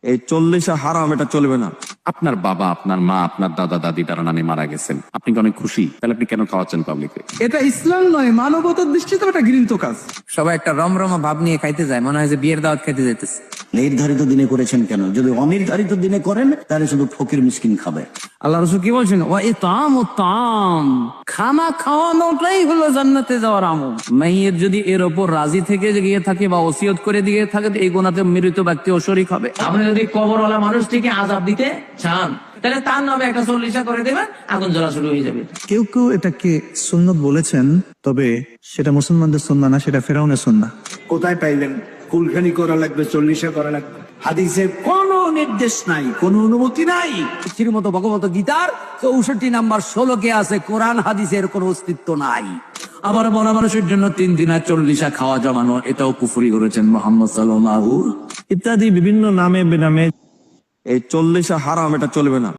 এই 40 হারাম, এটা চলবে না। আপনার বাবা, আপনার মা, আপনার দাদা দাদি, তারা নানি মারা গেছেন, আপনি কি অনেক খুশি? তাহলে আপনি কেন খাওয়াচ্ছেন পাবলিকে? এটা ইসলাম নয়, মানবতার দৃষ্টিতে এটা ঘৃণিত কাজ। সবাই একটা রমরমা ভাব নিয়ে খাইতে যায়, মনে হয় যে বিয়ের দাওয়াত খাইতে যেতেছে। নির্ধারিত দিনে করেছেন কেন? যদি অনির্ধারিত দিনে করেন তাহলে শুধু ফকির মিসকিন খাবে। আল্লাহ রাসূল কি বলছেন? ওয়া ইতামু তাম, খানা খাওয়ানোটাই হলো জান্নাতে যাওয়ার আমল। মাইয়ের যদি এর উপর রাজি থেকে গিয়ে থাকে বা ওসিয়ত করে দিয়ে থাকে, এই গুনাহতে মৃত ব্যক্তি ও শরীক হবে। আপনি যদি কবরওয়ালা মানুষটিকে আযাব দিতে চান, তাহলে তার নামে একটা 40 করে দেবেন, আগুন জ্বলা শুরু হয়ে যাবে। কেউ কেউ এটাকে সুন্নত বলেছেন, তবে সেটা মুসলমানদের সুন্নাহ না, সেটা ফেরাউনের সুন্নাহ। কোথায় পাইলেন কুলখানি করা লাগবে, 40 করা লাগবে? হাদিসে কোনো নির্দেশ নাই, কোনো অনুমতি নাই। শ্রীমত ভগবত গীতার 64 নাম্বার শ্লোকে আছে কোরআন হাদিসের কোনো অস্তিত্ব নাই। আবার মরা মানুষের জন্য 3 দিন 40 খাওয়া জমানো, এটাও কুফরি করেছেন মুহাম্মদ সাল্লাল্লাহু ইত্যাদি বিভিন্ন নামে বেনামে এই 40 হারাম, এটা চলবে না।